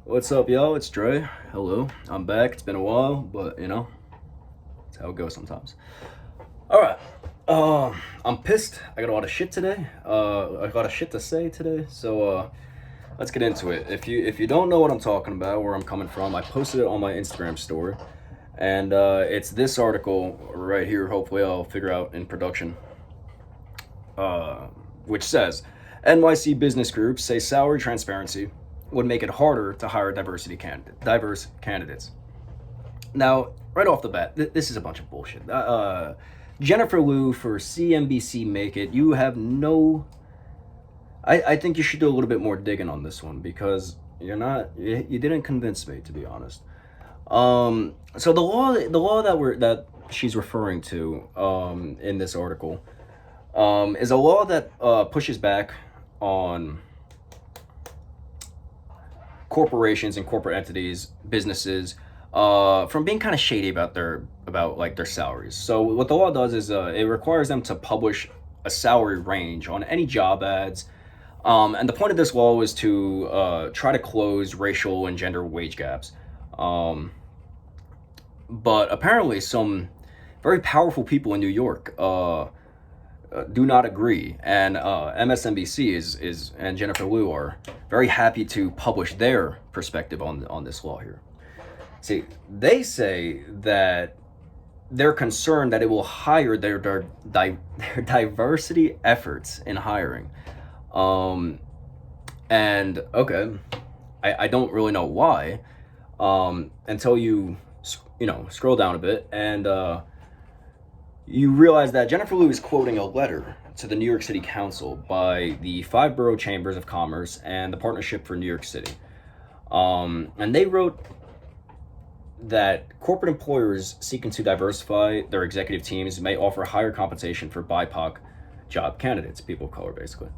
What's up, y'all? It's Dre. Hello. I'm back. It's been a while, but it's how it goes sometimes. All right. I'm pissed. I got a lot of shit today. I got a shit to say today. So let's get into it. If you don't know what I'm talking about, where I'm coming from, I posted it on my Instagram story, and it's this article right here. Hopefully, I'll figure out in production. Uh, which says NYC business groups say salary transparency would make it harder to hire diverse candidates. Now, right off the bat, this is a bunch of bullshit. Jennifer Liu for CNBC Make It. You have no. I think you should do a little bit more digging on this one because you're not. You didn't convince me, to be honest. So the law that she's referring to in this article is a law that pushes back on corporations and corporate entities, businesses, from being kind of shady about their salaries. So what the law does is it requires them to publish a salary range on any job ads. And the point of this law was to try to close racial and gender wage gaps. But apparently, some very powerful people in New York do not agree, and MSNBC is and Jennifer Liu are very happy to publish their perspective on this law here. See, they say that they're concerned that it will hire their diversity efforts in hiring. Um, and okay, I don't really know why until you scroll down a bit and you realize that Jennifer Liu is quoting a letter to the New York City Council by the five borough chambers of commerce and the Partnership for New York City. And they wrote that corporate employers seeking to diversify their executive teams may offer higher compensation for BIPOC job candidates, people of color, basically.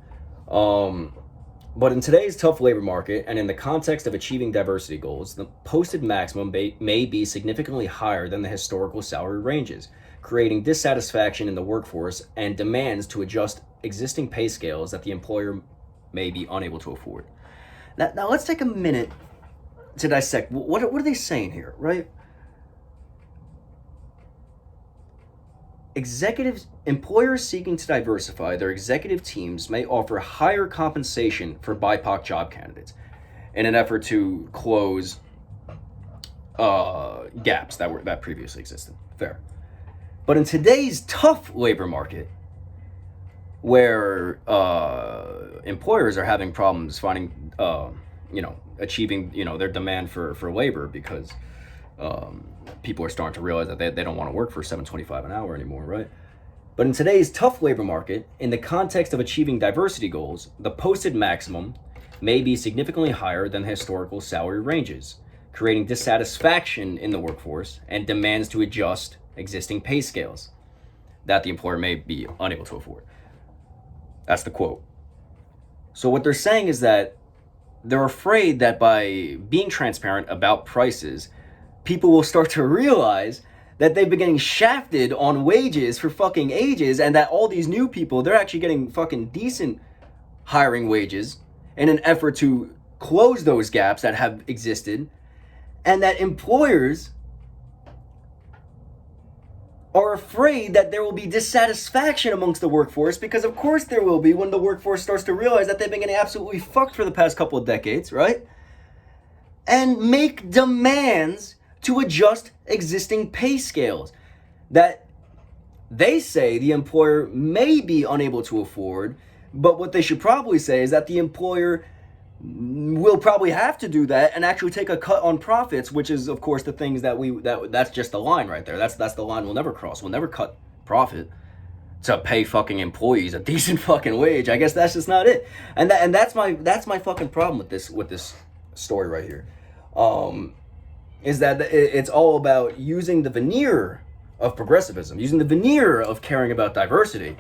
But in today's tough labor market and in the context of achieving diversity goals, the posted maximum may be significantly higher than the historical salary ranges, creating dissatisfaction in the workforce and demands to adjust existing pay scales that the employer may be unable to afford. Now let's take a minute to dissect what are they saying here, right? Employers seeking to diversify their executive teams may offer higher compensation for BIPOC job candidates in an effort to close gaps that previously existed. Fair. But in today's tough labor market, where employers are having problems finding, achieving, their demand for labor because people are starting to realize that they don't want to work for $7.25 an hour anymore, right? But in today's tough labor market, in the context of achieving diversity goals, the posted maximum may be significantly higher than historical salary ranges, creating dissatisfaction in the workforce and demands to adjust existing pay scales that the employer may be unable to afford. That's the quote. So what they're saying is that they're afraid that by being transparent about prices, people will start to realize that they've been getting shafted on wages for fucking ages, and that all these new people, they're actually getting fucking decent hiring wages in an effort to close those gaps that have existed, and that employers are afraid that there will be dissatisfaction amongst the workforce, because of course there will be when the workforce starts to realize that they've been getting absolutely fucked for the past couple of decades, right? And make demands to adjust existing pay scales that they say the employer may be unable to afford, but what they should probably say is that the employer will probably have to do that and actually take a cut on profits, which is of course the things that's just the line right there. That's the line we'll never cross. We'll never cut profit to pay fucking employees a decent fucking wage. I guess that's just not it. And that's my fucking problem with this story right here. Is that it's all about using the veneer of progressivism, using the veneer of caring about diversity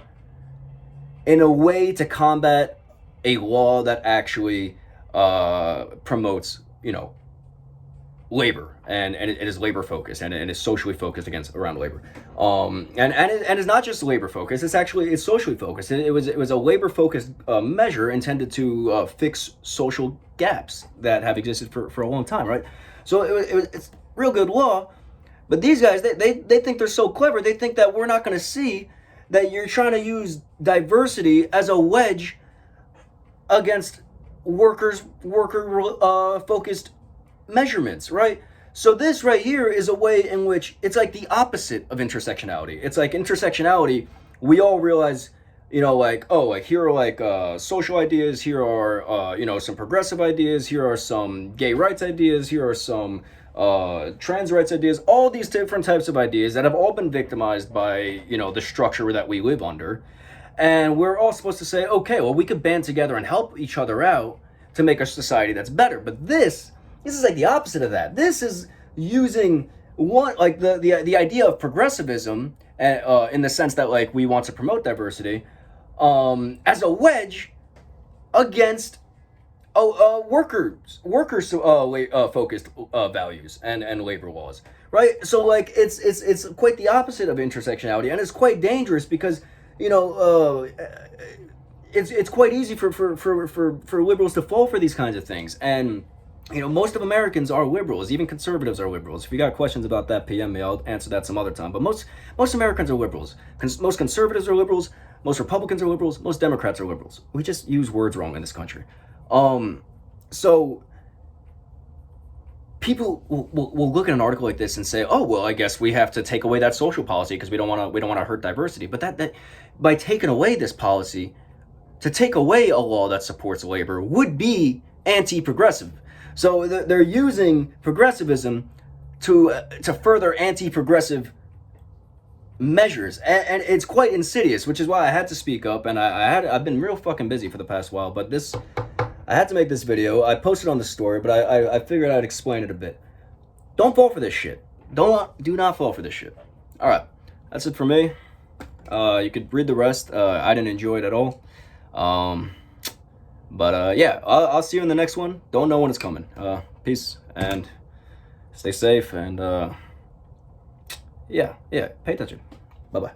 in a way to combat a law that actually promotes, labor and it is labor focused and is socially focused around labor. And it's not just labor focused. It's socially focused. It was a labor focused measure intended to fix social gaps that have existed for a long time, right? So it's real good law, but these guys, they think they're so clever. They think that we're not going to see that you're trying to use diversity as a wedge against worker focused measurements, right? So this right here is a way in which it's like the opposite of intersectionality. It's like intersectionality, we all realize, you know, like, oh, like here are like social ideas, here are, you know, some progressive ideas, here are some gay rights ideas, here are some trans rights ideas, all these different types of ideas that have all been victimized by, you know, the structure that we live under. And we're all supposed to say, okay, well, we could band together and help each other out to make a society that's better. But this is like the opposite of that. This is using like the idea of progressivism in the sense that like we want to promote diversity as a wedge against workers focused values and labor laws, right? So like it's quite the opposite of intersectionality, and it's quite dangerous because, you know, it's quite easy for liberals to fall for these kinds of things. And, you know, most of Americans are liberals, even conservatives are liberals. If you got questions about that, PM me, I'll answer that some other time. But most Americans are liberals. Most conservatives are liberals, most Republicans are liberals, most Democrats are liberals. We just use words wrong in this country. So people will look at an article like this and say, oh, well, I guess we have to take away that social policy because we don't want to hurt diversity. But that by taking away this policy, to take away a law that supports labor would be anti-progressive. So they're using progressivism to further anti-progressive measures, and it's quite insidious, which is why I had to speak up. And I've been real fucking busy for the past while, but I had to make this video. I posted on the story, but I figured I'd explain it a bit. Don't fall for this shit. Do not fall for this shit. All right, that's it for me. You could read the rest. I didn't enjoy it at all. But yeah, I'll see you in the next one. Don't know when it's coming. Peace and stay safe, and yeah, pay attention. Bye-bye.